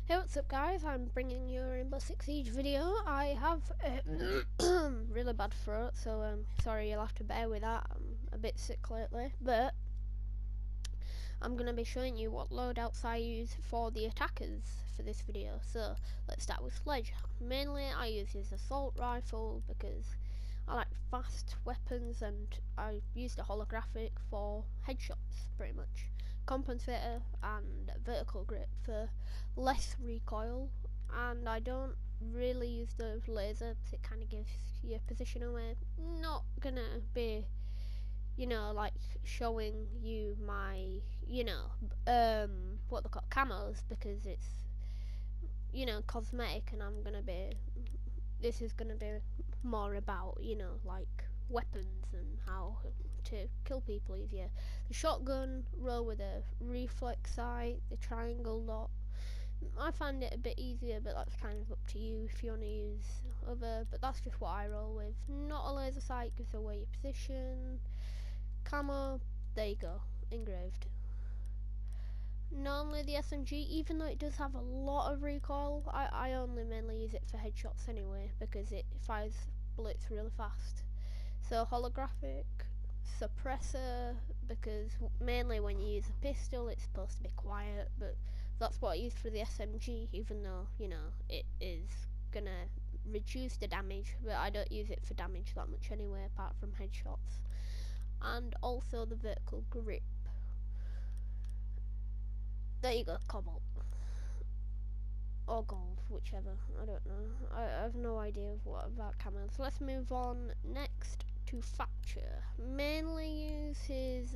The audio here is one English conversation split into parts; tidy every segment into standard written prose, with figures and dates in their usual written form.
Hey, what's up guys, I'm bringing you a Rainbowsixsiege video. I have a really bad throat, so sorry, you'll have to bear with that. I'm a bit sick lately, but I'm going to be showing you what loadouts I use for the attackers for this video. So let's start with sledge. Mainly I use his assault rifle because I like fast weapons, and I use the holographic for headshots pretty much. Compensator and vertical grip for less recoil, and I don't really use the laser because it kind of gives your position away. Not gonna be, like showing you my, what they call camos, because it's, cosmetic, and this is gonna be more about, like weapons and how to kill people easier. The shotgun, roll with a reflex sight, the triangle dot. I find it a bit easier, but that's kind of up to you if you want to use other, but that's just what I roll with. Not a laser sight, gives away your position. Camo, there you go, engraved. Normally the SMG, even though it does have a lot of recoil, I only mainly use it for headshots anyway, because it fires bullets really fast. So holographic, suppressor, because mainly when you use a pistol it's supposed to be quiet, but that's what I use for the SMG, even though, it is gonna reduce the damage, but I don't use it for damage that much anyway, apart from headshots. And also the vertical grip. There you go, cobalt. Or gold, whichever, I don't know. I have no idea what about camos. Let's move on next to Thatcher. Mainly use his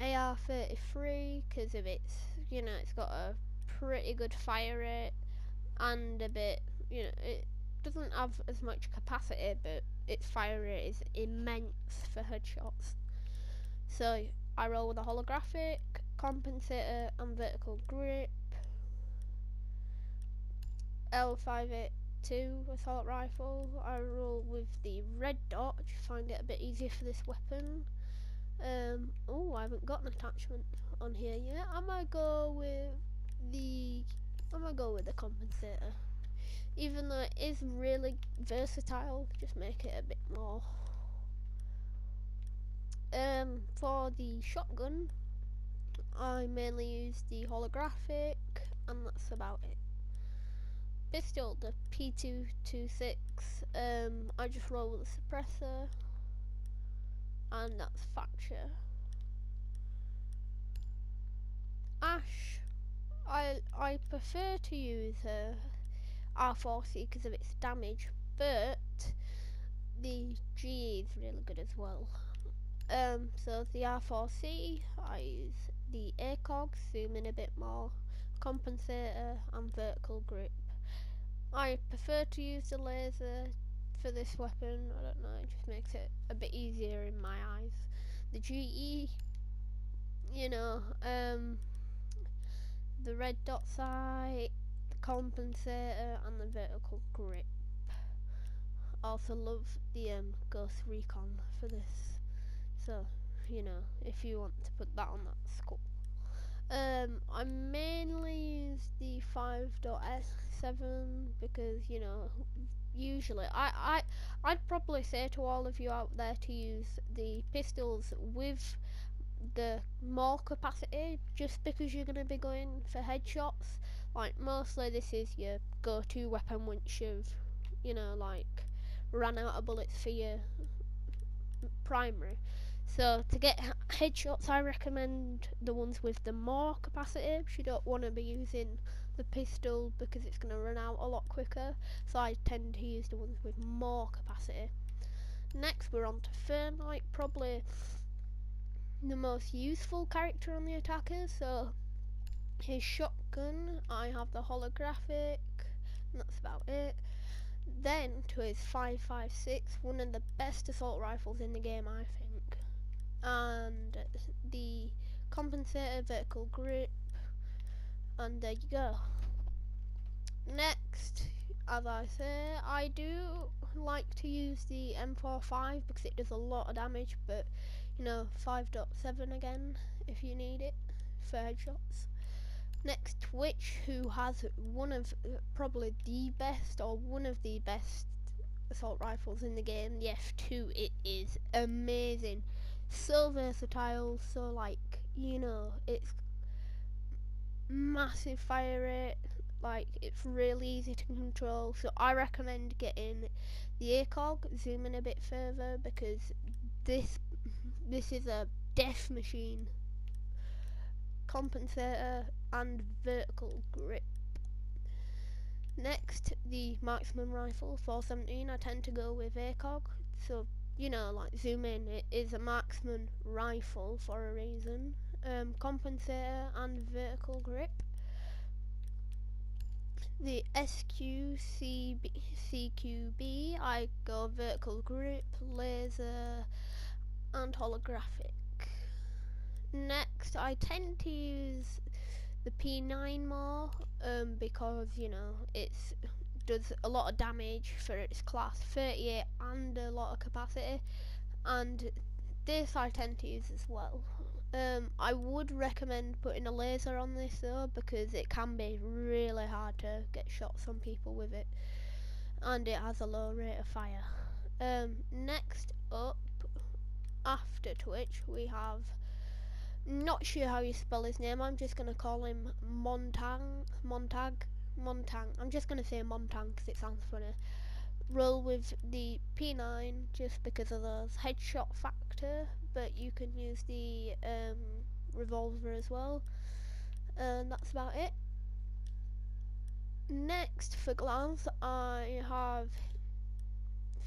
AR-33 because of its, it's got a pretty good fire rate and a bit, it doesn't have as much capacity, but its fire rate is immense for headshots. So I roll with a holographic, compensator and vertical grip. L582 assault rifle. I roll with the red dot, I just find it a bit easier for this weapon. Oh, I haven't got an attachment on here yet. I might go with the compensator. Even though it is really versatile, just make it a bit more. For the shotgun, I mainly use the holographic, and that's about it. Pistol, the P226, I just roll with a suppressor, and that's Thatcher. Ash, I prefer to use R4C because of its damage, but the GE is really good as well. So the R4C, I use the ACOG, zoom in a bit more, compensator and vertical grip. I prefer to use the laser for this weapon, I don't know, it just makes it a bit easier in my eyes. The GE, the red dot sight, the compensator and the vertical grip. Also love the Ghost Recon for this, so if you want to put that on, that's cool. I mainly use the 5.S7 because usually I'd probably say to all of you out there to use the pistols with the more capacity, just because you're going to be going for headshots. Like mostly this is your go-to weapon once you've like ran out of bullets for your primary. So to get headshots, I recommend the ones with the more capacity. You don't want to be using the pistol because it's going to run out a lot quicker, so I tend to use the ones with more capacity. Next we're on to Fernlight, probably the most useful character on the attacker. So his shotgun, I have the holographic, and that's about it. Then to his 5.56, one of the best assault rifles in the game, I think, and the compensator, vertical grip, and there you go. Next, as I say, I do like to use the M45 because it does a lot of damage, but 5.7 again if you need it for headshots. Next, Twitch, who has one of probably the best or one of the best assault rifles in the game, the F2. It is amazing, so versatile, so like, you know, it's massive fire rate, like it's really easy to control. So I recommend getting the ACOG, zoom in a bit further, because this is a death machine. Compensator and vertical grip. Next, the marksman rifle 417. I tend to go with ACOG, so you know, like zoom in, it is a marksman rifle for a reason. Compensator and vertical grip. The CQB, I go vertical grip, laser, and holographic. Next, I tend to use the P9 more, because you know it's does a lot of damage for its class 38 and a lot of capacity, and this I tend to use as well. I would recommend putting a laser on this though, because it can be really hard to get shots on people with it, and it has a low rate of fire. Next up, after Twitch, we have, not sure how you spell his name, I'm just gonna call him Montang. I'm just gonna say Montang because it sounds funny. Roll with the P9 just because of the headshot factor, but you can use the revolver as well, and that's about it. Next, for Glance, I have,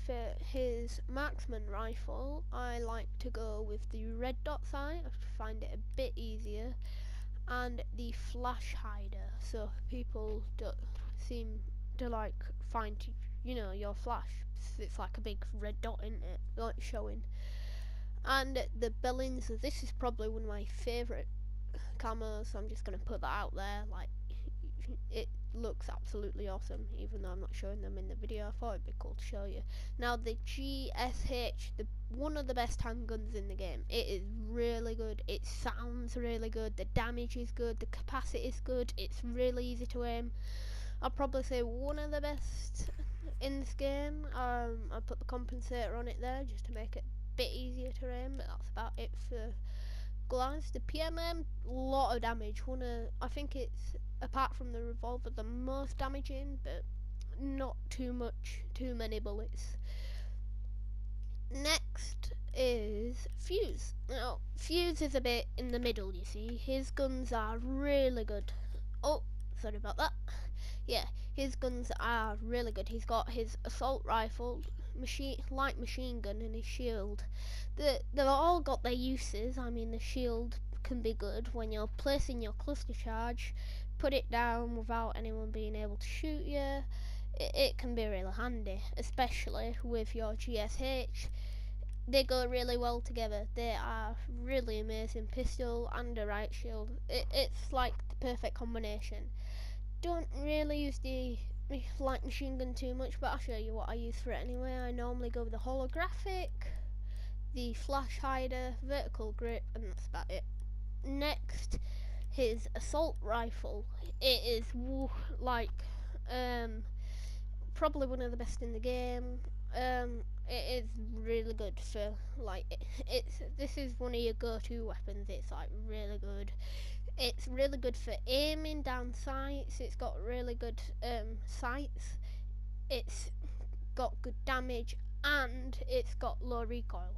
for his marksman rifle, I like to go with the red dot sight. I find it a bit easier, and the flash hider, so people don't seem to like find, you know, your flash. It's like a big red dot in it, like showing. And the Billings, this is probably one of my favourite camos, so I'm just going to put that out there. Like, it looks absolutely awesome, even though I'm not showing them in the video. I thought it'd be cool to show you. Now the GSH, one of the best handguns in the game. It is really good, it sounds really good, the damage is good, the capacity is good, it's really easy to aim. I'll probably say one of the best in this game. I put the compensator on it there just to make it a bit easier to aim, but that's about it for Glance. The PMM, lot of damage. I think it's, apart from the revolver, the most damaging, but not too many bullets. Next is Fuse. Now, Fuse is a bit in the middle, you see. His guns are really good. Oh, sorry about that. Yeah, his guns are really good. He's got his assault rifle, light machine gun, and his shield. They've all got their uses. I mean, the shield can be good when you're placing your cluster charge, put it down without anyone being able to shoot you. It can be really handy, especially with your GSH. They go really well together. They are really amazing pistol and a right shield. It's like the perfect combination. Don't really use the light machine gun too much, but I'll show you what I use for it anyway. I normally go with the holographic, the flash hider, vertical grip, and that's about it. Next, his assault rifle. It is like probably one of the best in the game. It is really good for like this is one of your go-to weapons. It's like really good. It's really good for aiming down sights. It's got really good sights. It's got good damage, and it's got low recoil.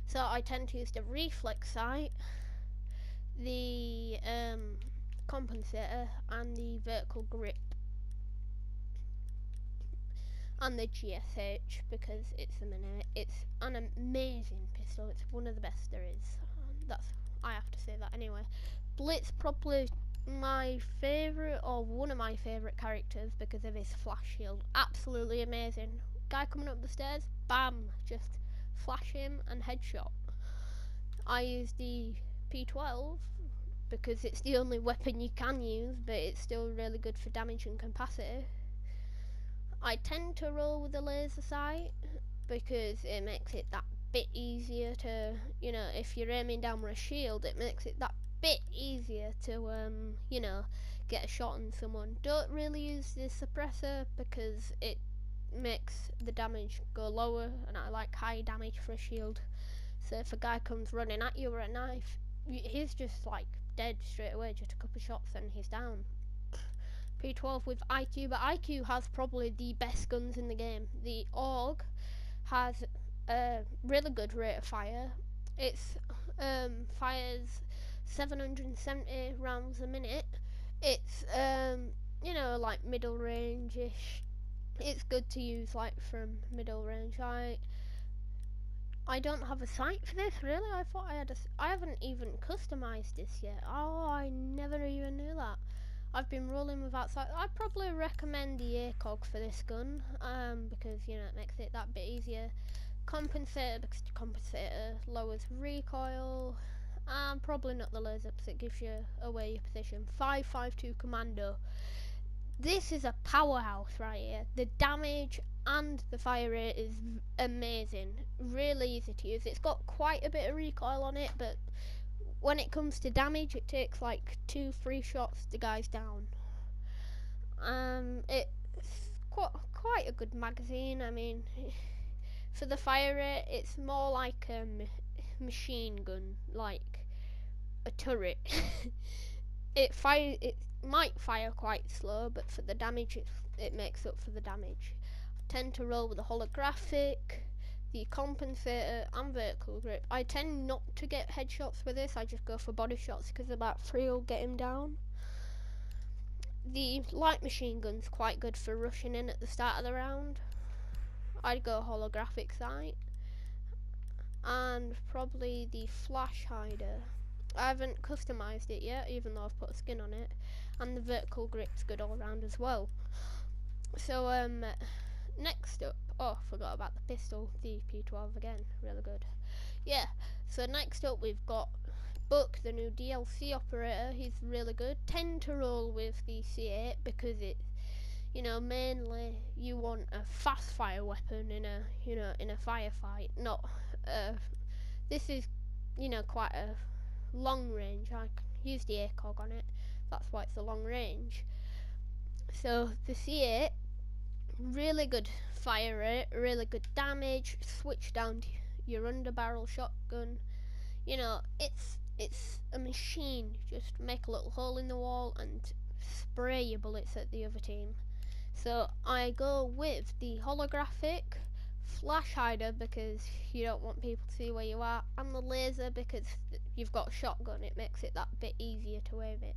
So I tend to use the reflex sight, the compensator, and the vertical grip, and the GSH, because it's an amazing pistol. It's one of the best there is. I have to say that anyway. Blitz, probably my favourite, or one of my favourite characters, because of his flash shield. Absolutely amazing. Guy coming up the stairs, bam, just flash him and headshot. I use the P12 because it's the only weapon you can use, but it's still really good for damage and capacity. I tend to roll with the laser sight because it makes it that bit easier to, you know, if you're aiming down with a shield, it makes it that bit easier to you know, get a shot on someone. Don't really use the suppressor because it makes the damage go lower, and I like high damage for a shield. So if a guy comes running at you with a knife, he's just like dead straight away, just a couple shots and he's down. P12 with IQ, but IQ has probably the best guns in the game. The AUG has a really good rate of fire. It's fires 770 rounds a minute. It's you know, like middle range-ish. It's good to use like from middle range. I don't have a sight for this, really. I thought I had I haven't even customized this yet. Oh, I never even knew that. I've been rolling without sight. I'd probably recommend the ACOG for this gun, because, you know, it makes it that bit easier. Compensator, because the compensator lowers recoil. And probably not the laser, because it gives you away your position. 5.52 commando. This is a powerhouse right here. The damage and the fire rate is amazing. Really easy to use. It's got quite a bit of recoil on it, but when it comes to damage, it takes like 2-3 shots, the guy's down. It's quite a good magazine. I mean, for the fire rate, it's more like a machine gun, like a turret. It might fire quite slow, but for the damage, it makes up for the damage. I tend to roll with the holographic, the compensator, and vertical grip. I tend not to get headshots with this. I just go for body shots because about 3 will get him down. The light machine gun's quite good for rushing in at the start of the round. I'd go holographic sight, and probably the flash hider. I haven't customised it yet, even though I've put a skin on it, and the vertical grip's good all round as well. So next up, oh, forgot about the pistol, the P12 again, really good. Yeah, so next up we've got Buck, the new DLC operator. He's really good. Tend to roll with the C8 because it's, you know, mainly you want a fast fire weapon in a, you know, in a firefight. Not this is, you know, quite a long range. I use the ACOG on it. That's why it's a long range. So the C8, really good fire rate, really good damage. Switch down to your underbarrel shotgun. You know, it's a machine. Just make a little hole in the wall and spray your bullets at the other team. So I go with the holographic, flash hider because you don't want people to see where you are, and the laser because you've got a shotgun. It makes it that bit easier to aim it.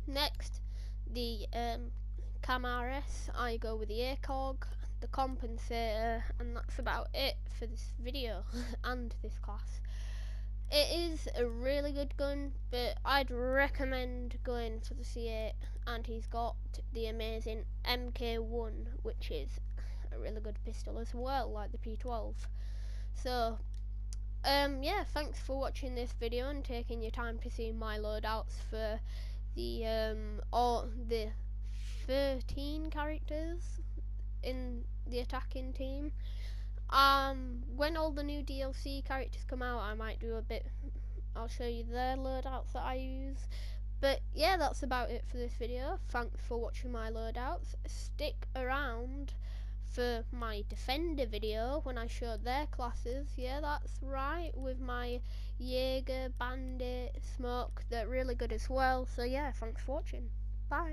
Next, the Cam RS. I go with the ACOG, the compensator, and that's about it for this video and this class. It is a really good gun, but I'd recommend going for the C8, and he's got the amazing MK1, which is a really good pistol as well, like the P12. So yeah, thanks for watching this video and taking your time to see my loadouts for the all the 13 characters in the attacking team. When all the new DLC characters come out, I might do a bit, I'll show you their loadouts that I use. But yeah, that's about it for this video. Thanks for watching my loadouts. Stick around for my Defender video when I show their classes. Yeah, that's right, with my Jaeger, Bandit, Smoke. They're really good as well. So yeah, thanks for watching. Bye.